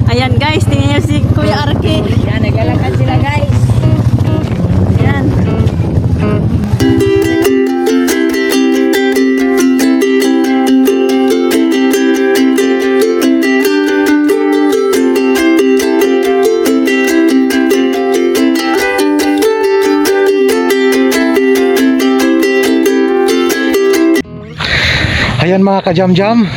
Ayan guys, tingnan niyo si Kuya Arki. Yan, naglalakad sila guys. Ayan. Ayan mga kajam-jam.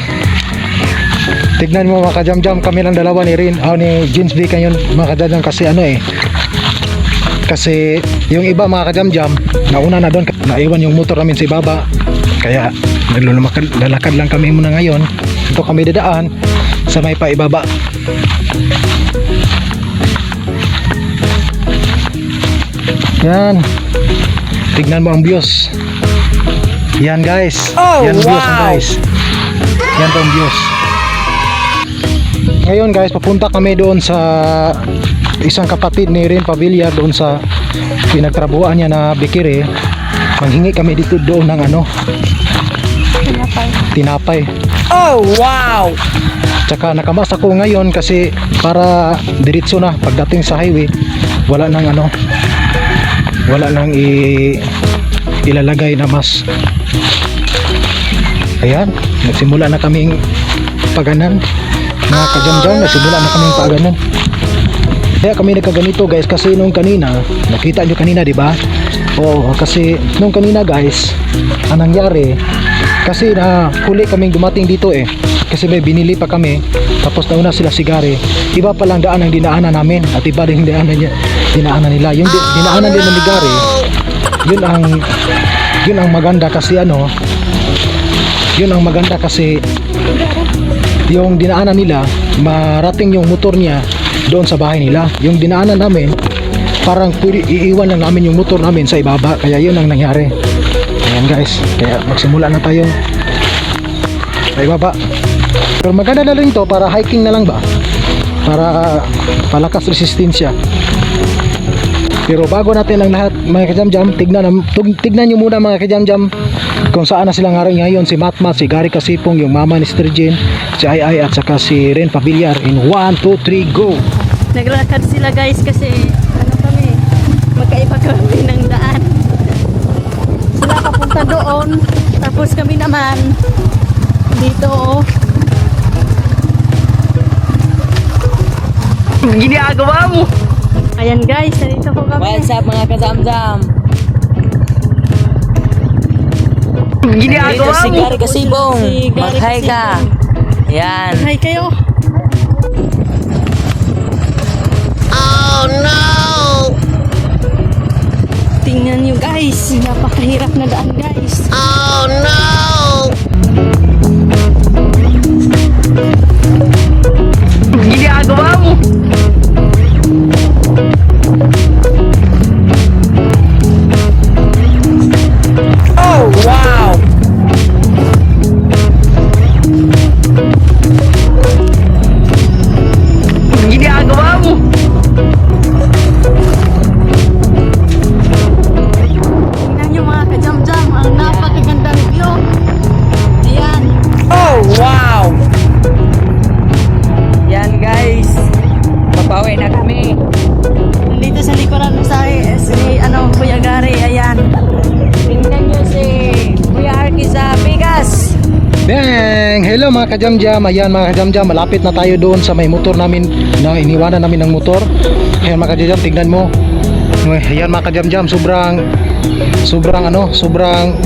Tignan mo mga kajam-jam, kami lang dalawa ni Rin, ni Jeans B kayon mga kajam-jam kasi kasi yung iba mga kajam-jam nauna na doon, naiwan yung motor namin sa ibaba. Kaya lalakad lang kami muna ngayon. Ito kami dadaan sa may paibaba. Yan. Tignan mo ang views. Yan guys. Oh, yan views wow. guys. Yan po ang views. Ngayon guys, papunta kami doon sa isang kapatid ni Rin Pavilla doon sa pinagtrabuhan niya na Bikiri. Manghingi kami dito doon ng tinapay. Oh, wow! Tsaka nakamas ako ngayon kasi para diretso na pagdating sa highway, wala nang ilalagay na mas. Ayan, nagsimula na kaming paganan mga kajam-jam, nagsimula na kaming paganan. Kaya kami nagkaganito guys kasi nung kanina, nakita nyo kanina diba? Oo, kasi nung kanina guys, ang nangyari kasi na huli kaming dumating dito kasi may binili pa kami, tapos nauna sila sigari. Iba palang daan ang dinaanan namin at iba din dinaanan nila. Yung dinaanan din ng ligari, yun ang maganda kasi yun ang maganda kasi yung dinaanan nila, marating yung motor niya doon sa bahay nila. Yung dinaanan namin, parang iiwan lang namin yung motor namin sa ibaba. Kaya yun ang nangyari. Ayan guys, kaya magsimula na tayo sa ibaba. Pero maganda na rin to para hiking na lang ba, para palakas resistensya. Pero bago natin ang lahat mga kajam-jam, tignan nyo muna mga kajam-jam kung saan na sila ngayon, si Matmat, si Gary Kasipong, yung mama ni Sister Jane, si Ai at saka si Ren Pavillar. In 1, 2, 3, go! Naglakad sila guys kasi kami, magkaiba kami ng daan. Sila papunta doon, tapos kami naman dito. Ginagawa mo! Ayan guys, nandito po kami. What's up mga kajam-jam? Ginagawa Dito si mo. Gary Kasibong. Si Gary Mag-hi ka. Kasibong. Yan. Hi kayo. Oh no! Tingnan nyo guys, napakahirap na daan guys. Oh no! Ginagawa mo! Oh wow! Ginagawa mo! Tingnan nyo mga kajam-jam, ang napakagandang view. Ayan. Oh wow! Yan guys, papawi na kami. Nandito sa likuran sa Kuya Gary, ayan. Tingnan nyo si Kuya Arki sa Bigas. Bang! Hello mga kajam-jam. Ayan mga kajam-jam, malapit na tayo doon sa may motor namin na iniwanan namin ng motor. Ayan mga kajam-jam, tignan mo. Ayan mga kajam-jam, sobrang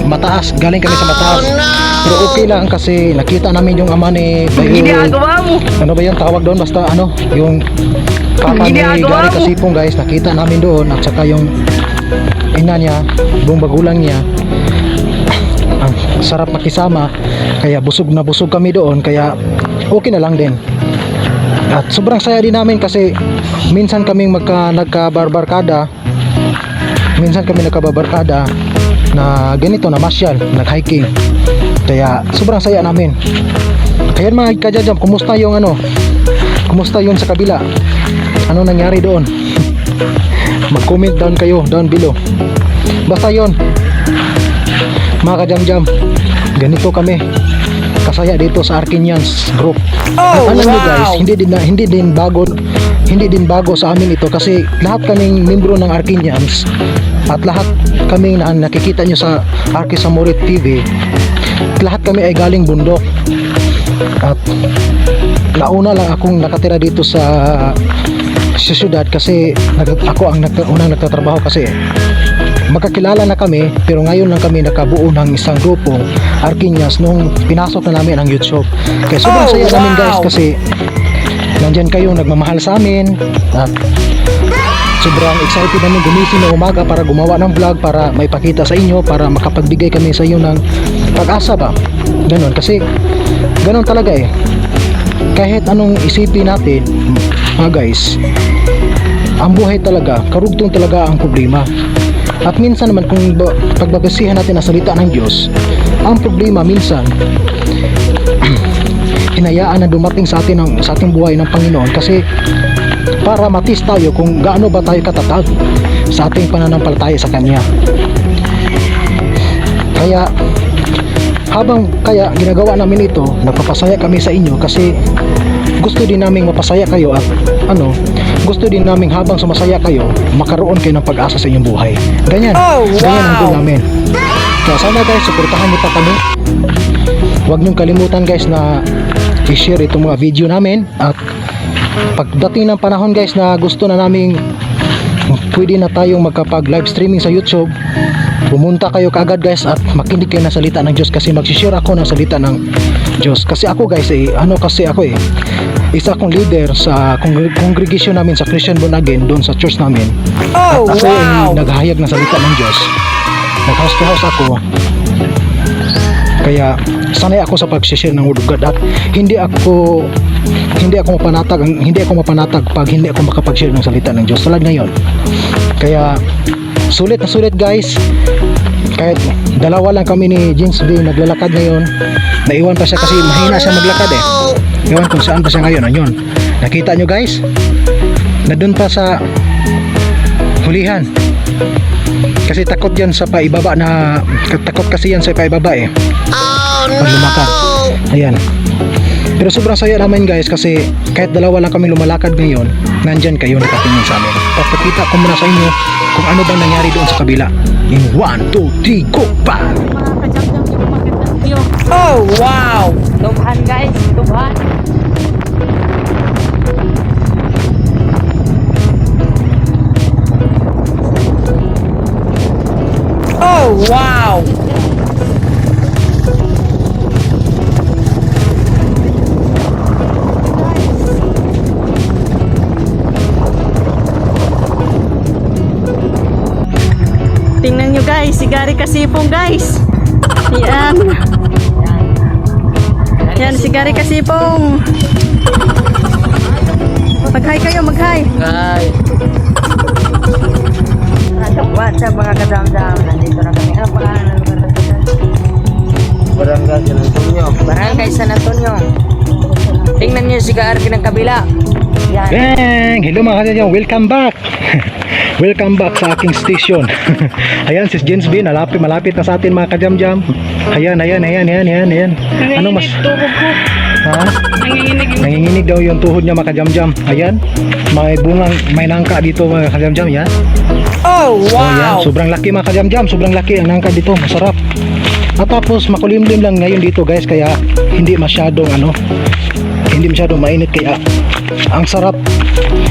mataas. Galing kami sa mataas. Pero okay lang kasi nakita namin yung ama ni Ginagawa mo! ano ba yung tawag doon, basta yung papa ni Ginagawa Gary mo. Kasipong guys, nakita namin doon, at saka yung ina niya, buong bagulang niya. Ang sarap makisama, kaya busog na busog kami doon, kaya okay na lang din. At sobrang saya din namin kasi minsan kaming nagkabarbarkada na ganito na masyal, nag-hiking. Kaya sobrang saya namin. Kaya mga kajajam, kumusta yung sa kabila? Ano nangyari doon? Mag-comment down below. Basta yon mga kajam-jam, ganito kami nagpapasaya dito sa Arkinians group. Alam niyo guys, hindi din bago sa amin ito kasi lahat kaming membro ng Arkinians at lahat kaming na nakikita nyo sa Arki Samurit TV, lahat kami ay galing bundok. At nauna lang akong nakatira dito sa syudad kasi ako ang unang nagtatrabaho kasi magkakilala na kami, pero ngayon lang kami nakabuo ng isang grupo Arkinians nung pinasok na namin ang YouTube. Kaya sobrang saya namin guys kasi nandyan kayong nagmamahal sa amin at sobrang excited namin gumising ng umaga para gumawa ng vlog para maipakita sa inyo, para makapagbigay kami sa inyo ng pag-asa ba. Ganon kasi ganon talaga eh. Kahit anong isipin natin guys, ang buhay talaga, karugtong talaga ang problema. At minsan naman kung pagbabasihan natin ang salita ng Diyos, ang problema minsan hinayaan na dumating sa ating buhay ng Panginoon kasi para matis tayo kung gaano ba tayo katatag sa ating pananampalataya sa Kanya. Kaya ginagawa namin ito, nagpapasaya kami sa inyo kasi gusto din naming mapasaya kayo at gusto din naming habang sumasaya kayo, makaroon kayo ng pag-asa sa inyong buhay. Ganyan ang goal namin. Kaya sana guys, suportahan niyo pa kami. Huwag niyong kalimutan guys na i-share itong mga video namin at pagdating ng panahon guys na gusto na naming pwede na tayong magkapag live streaming sa YouTube, pumunta kayo kaagad guys at makinig kayo ng salita ng Diyos kasi magsishare ako ng salita ng Diyos. Kasi ako guys isa akong leader sa congregation namin sa Christian Born Again doon sa church namin. At ako ay naghahayag ng salita ng Diyos. Nag-house to house ako. Kaya sanay ako sa pag-share ng Word of God at hindi ako mapanatag pag hindi ako makapag-share ng salita ng Diyos tulad ngayon. Kaya sulit na sulit guys. Kahit dalawa lang kami ni James B naglalakad ngayon, naiwan pa siya kasi mahina siya maglakad eh. Ewan kung saan pa siya ngayon. Ayun, nakita nyo guys, na dun pa sa hulihan kasi takot yan sa paibaba eh pag lumakad. Ayan, pero sobrang saya naman guys kasi kahit dalawa lang kami lumalakad ngayon, nandyan kayo nakatingin sa amin. Papakita ko muna sa inyo kung ano bang nangyari doon sa kabila. In 1, 2, 3, go pa! Oh wow! Tubhan guys, tubhan. Oh wow! Tingnan nyo guys, si Gary Kasipong guys. Yan. Yan si Gary Kasipong. Mag-hi kayo, mag-hi. Hi. What's up mga kadam-dam? Nandito na kami. Ano pangalan ng lugar na ito? Barangay San Antonio. Barangay San Antonio. Tingnan nyo si Arki ng kabila. Yan. Bang! Hello mga kadam, welcome back. Welcome back sa aking station. Ayan si James B, malapit na sa atin mga kajam-jam. Ayan. Ano mas? Ha? Nanginginig daw yung tuhod niya mga kajam-jam. Ayan, may nangka dito mga kajam-jam. Yan. Oh wow! Ayan, sobrang laki mga kajam-jam, sobrang laki ang nangka dito, masarap. At tapos makulimlim lang ngayon dito guys, kaya hindi masyadong mainit, kaya ang sarap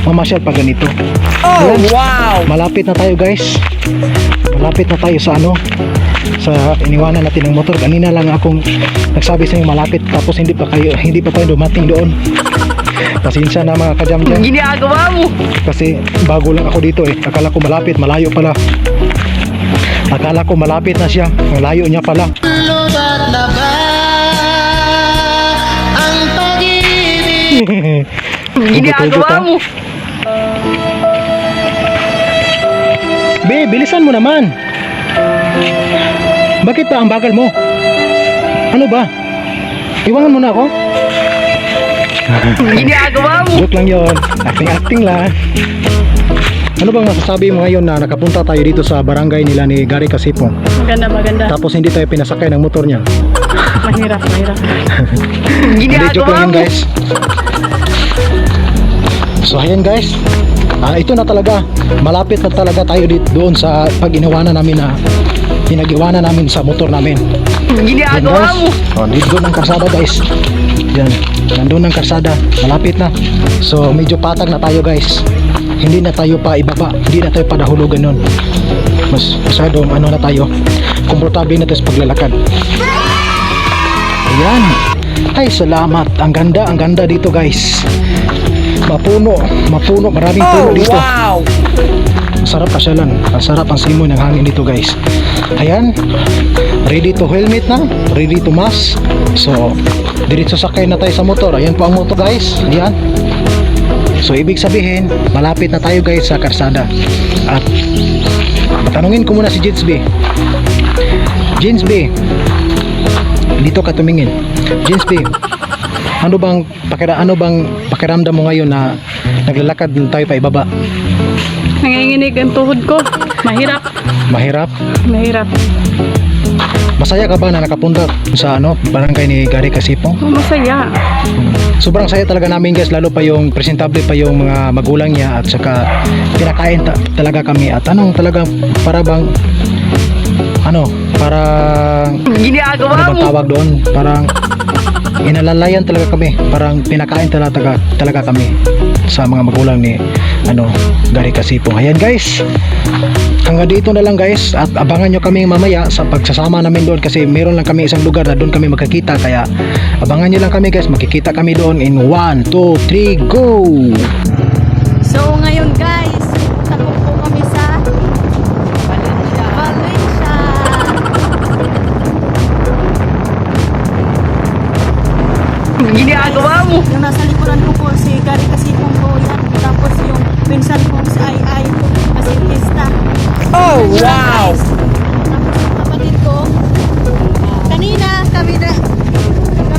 mamasyal pag ganito. Oh ayan, wow! malapit na tayo guys, malapit na tayo sa sa iniwanan natin ng motor. Kanina lang akong nagsabi sa inyo malapit, tapos hindi pa tayo dumating doon. Pasensya na mga kajam-jam, Ginagawa mo! kasi bago lang ako dito eh. Akala ko malapit, malayo pala. Akala ko malapit na siya, malayo niya pala. Ginagawa mo! Be, bilisan mo naman. Bakit pa ang bagal mo? Ano ba? Iwangan mo na ako? Ginagawa mo! Joke lang yun. Acting lang. Ano bang masasabi mo ngayon na nakapunta tayo dito sa barangay nila ni Gary Kasipong? Maganda. Tapos hindi tayo pinasakay ng motor niya? Mahirap, mahirap. Hindi, joke lang yun guys. So ayan guys, ito na talaga, malapit na talaga tayo doon sa pag-iniwanan namin na pinag-iwanan namin sa motor namin. Ginagawa mo! Dito ng karsada guys. Yan, nandun ng karsada, malapit na. So medyo patag na tayo guys. Hindi na tayo pa ibaba, hindi na tayo padahulugan nun. Mas masyadong ano na tayo, komportable na tayo sa paglalakad. Ayan. Ay salamat, ang ganda dito guys. Mapuno, maraming puno dito. Wow! Masarap pasyalan, masarap ang simoy ng hangin dito guys. Ayan, ready to helmet na, ready to mask. So, diretso sakay na tayo sa motor. Ayan po ang motor guys, ayan. So, ibig sabihin, malapit na tayo guys sa karsada. At, tanungin ko muna si Jins B. Jins B, dito ka tumingin. Jins B, ano bang pakiramdam mo ngayon na naglalakad tayo pa ibaba? Nanginginig ang tuhod ko. Mahirap. Mahirap? Mahirap. Masaya ka ba na nakapunta sa barangay ni Gary Casipo? Masaya. Sobrang saya talaga namin guys, lalo pa yung presentable pa yung mga magulang niya at saka pinakain talaga kami at talagang parang Ginagawa mo! tawag doon, parang inalalayan talaga kami, parang pinakain talaga kami sa mga magulang ni Gary Casipo. Ayan guys, hanggang dito na lang guys, at abangan nyo kami mamaya sa pagsasama namin doon kasi meron lang kami isang lugar na doon kami magkikita, kaya abangan nyo lang kami guys, magkikita kami doon in 1, 2, 3, go! So ngayon guys, tapos po kami sa Valencia. Ginagawa mo! Yung nasa likuran ko po si Gary Casipo po yan. Tapos yung pinsan ko si Ai kasi pista. Oh, wow! Tapos yung kapatid ko, kanina kami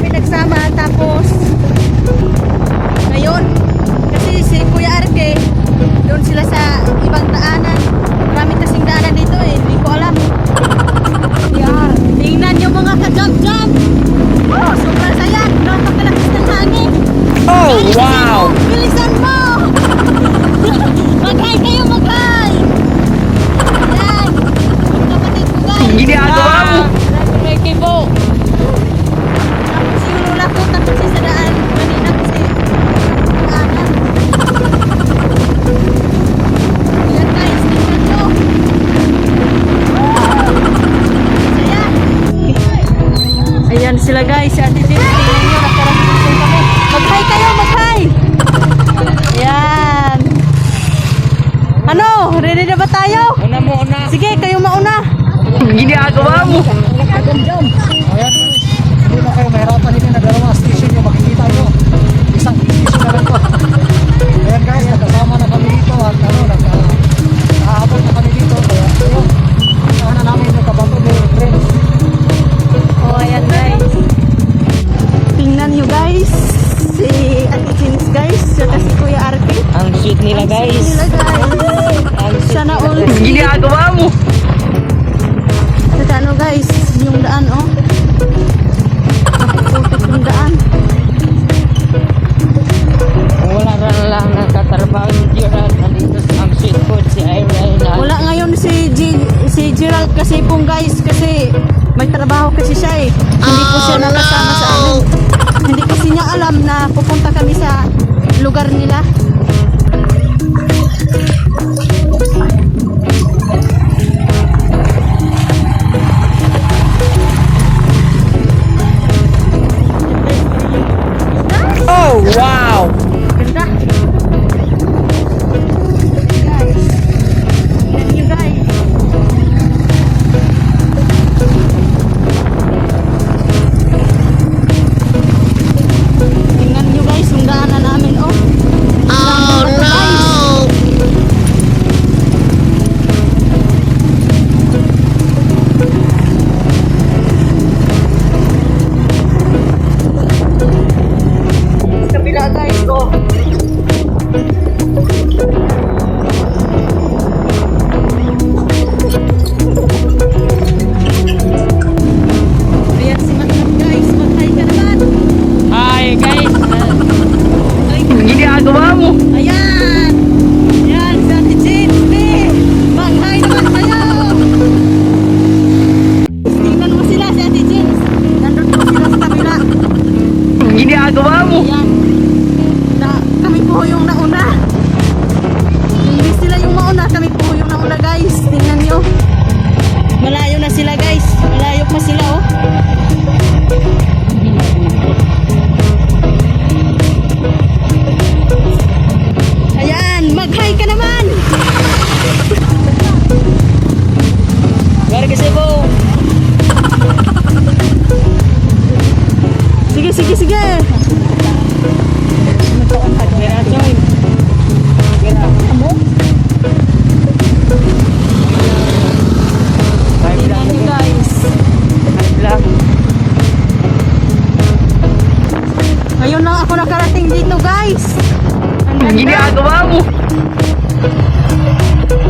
nagsama, tapos ngayon kasi si Kuya Arke doon sila sa ibang daanan. Marami kasing daanan dito hindi ko alam. Yan, tingnan yung mga kajam-jam. Oh, sobrang saya. Napakalakas ng hangin. Oh, Gary Casipo, wow! bilisan mo! Mag-hi kayo, mag-hi! Yan! Yung kapatid ko guys. Ginagawa mo! May kibo. Tapos yung lula ko tapos sa daan. Kanina kasi daanan. Yan guys, tingnan nyo. Saya. Ayan sila guys, si Ate Jess. Tingnan nyo, nakarating kami. Mag-hi kayo, mag-hi! Ayan. Ano? Ready na ba tayo? Una mo, una! Sige, kayo mauna. Ginagawa mo! Ayan, hindi na kayo mahirapan, hindi na dalawang station yung makikita nyo. Isang station na lang to. Ayan guys, nagkasama na kami dito at nakahabot na kami dito. Kaya yun, sana namin yung kabato ni friends. Oh, ayan guys. Tingnan nyo guys. Si Ate Jins guys. Saka si Kuya Arke. Ang sweet nila guys! Sila guys. Sana all. Ginagawa mo! Saka ano guys. Yung daan oh. Napuputik yung daan. Kung wala lang nakatrabaho ni Gerald, nandito ang sweet food si Irene. Wala ngayon si Gerald kasi pong guys. Kasi may trabaho kasi siya eh. Hindi po siya nakasama sa amin. Hindi kasi niya alam na pupunta kami sa lugar nila. Oh, wow! Ganda. Guys. Tingnan niyo guys. Tingnan niyo guys yung daanan namin oh. pa sila oh. Ayan, mag-hi ka naman. Gari kasi po. Sige, sige, sige. Kira coy. Kira. Amo? Tingnan nyo guys. Vlog. Ngayon lang ako nakarating dito guys. Ang ganda. Ginagawa mo.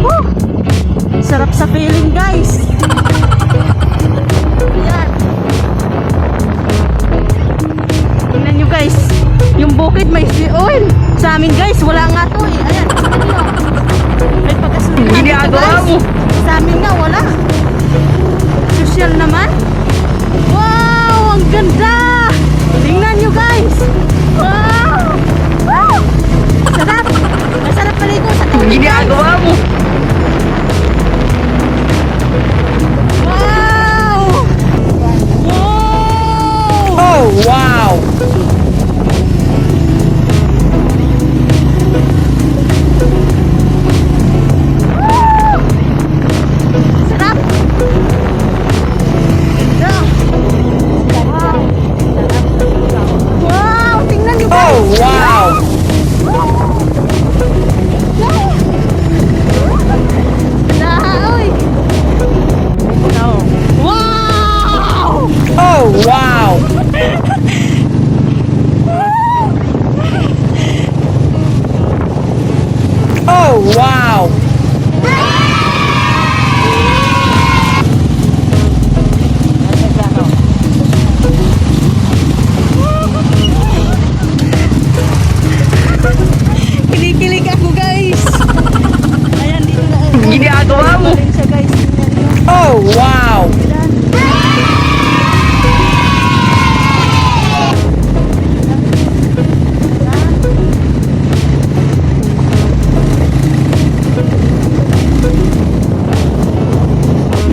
Woo! Sarap sa feeling guys. Ayan. Tingnan nyo guys. Yung bukid may oil. Sa amin guys, wala nga to eh. Ayan, tingnan nyo. May pagkasunod dito Ginagawa guys. mo. Sa amin nga, wala. Social naman. Wow! Ang ganda! Tingnan nyo guys. Wow! Wow! Sarap! Masarap maligo sa tubig guys. Ginagawa mo. Wow! Wow! Oh, wow. Sarap! Ganda! Wow! Wow! Tingnan niyo guys! Oh, wow. Naoy! Wow! Oh, wow. Oh, wow. Kinikilig ako guys! Ayan, dito na. Ginagawa mo. Galing siya guys. Tingnan niyo. Oh, wow. Ayan.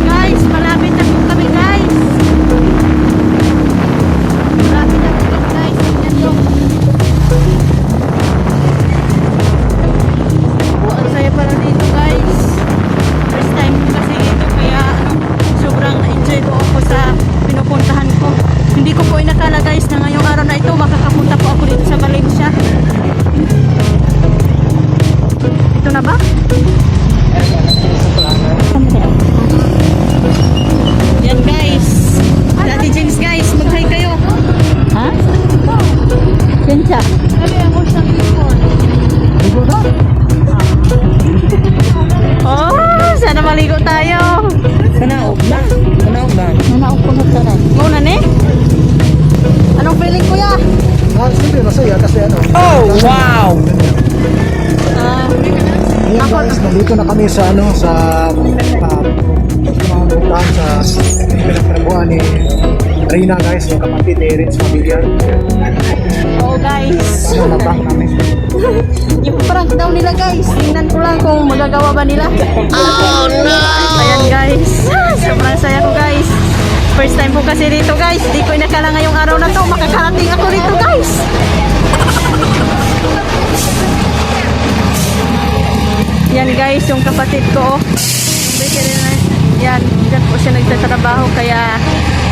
Guys, malapit na po kami guys. Malapit na po kami guys. Tingnan nyo. Oh, ang saya pala dito guys. First time ko kasi dito kaya sobrang na-enjoy ko ako sa pinupuntahan ko. Hindi ko po inakala guys na ngayong araw na ito makakapunta po ako dito sa Valencia. Ito na ba? Yan guys. Daddy James guys, mag-hi kayo. Ha? Kinsa? Kami ako sa likod. Oh, sana maligo tayo. Kanaog na. Kanaog na. Nanaog ko na tayo. Muna ni? Anong feeling kuya? Siyempre masaya kasi ano. Oh, wow. Ayan guys, nandito na kami sa ano, sa mga puntahan sa pinagtrabuhan ni Rina guys, yung kapatid ni Rins Mabilian. Oh guys. Ano, na-prank namin. Yung prank daw nila guys. Tingnan ko lang kung magagawa ba nila. Oh no! Ayan guys. Sobrang saya ko guys. First time ko kasi dito guys. Di ko inakala ngayong araw na to. Makakarating ako dito guys. Yan guys, yung kapatid ko. Yan, dyan po siya nagtatrabaho kaya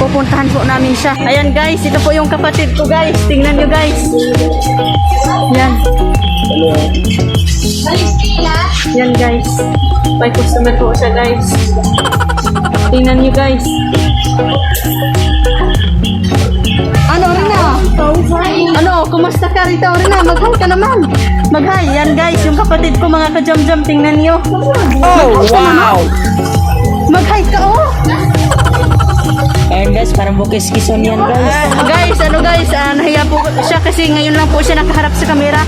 pupuntahan po namin siya. Ayan guys, ito po yung kapatid ko guys. Tingnan nyo guys. Yan. Yan guys. May customer po siya guys. Tingnan nyo guys. Ano Rina? Ano, kumusta ka rito Rina? Mag-hi ka naman. Mag-hi. Yan guys, yung kapatid ko mga ka-jam-jam. Tingnan nyo. Oh, wow. Mag-hi ka oh. Ayan guys, parang bukis-kison yan guys. Guys, nahiya po siya kasi ngayon lang po siya nakaharap sa kamera.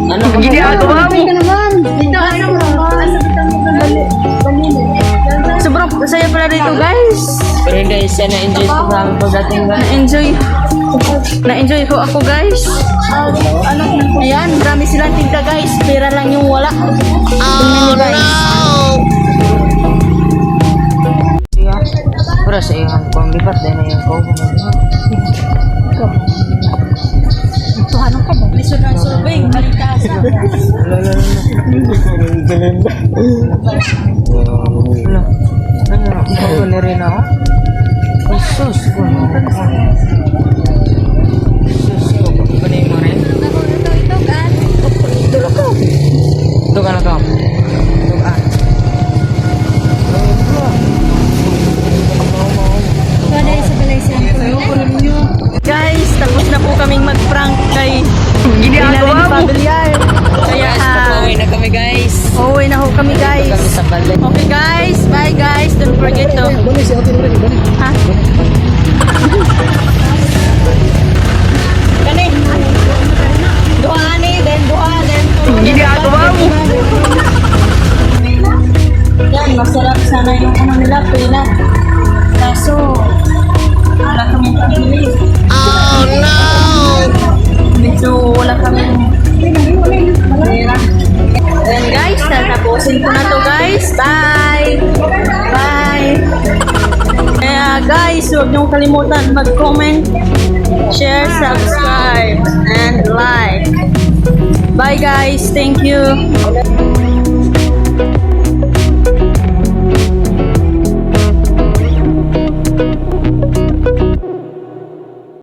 Ano ginagawa mo? Mag-hi ka naman. Dito, sobrang saya pala dito guys. Pero guys, na-enjoy ko namin pagdating guys. Na-enjoy ko ako guys. Ayan, marami silang tinda guys. Pera lang yung wala. Tingnan nyo guys. Pero sa iyo, Ano na rin ako? Sus ko. Sus ko. Ganun mo rin? Ito ka na to. Ito ka. Guys, tapos na po kaming mag-prank kay Ginagawa mo. Kaya Pauwi na kami guys. uuwi na ho kami guys. Kami sa balik. Okay guys, bye guys. Don't forget to. Balik si Ate Lorraine, balik. Ha? Kani? Duha ni, then duha, then ginagawa mo. Yan, masarap sana yung ano nila, pila. Kaso, wala kami pabili. Oh no! Medyo wala kami pera. Then guys, tatapusin ko na to guys. Bye! Bye! Kaya guys, huwag niyong kalimutan mag-comment, share, subscribe, and like. Bye guys! Thank you!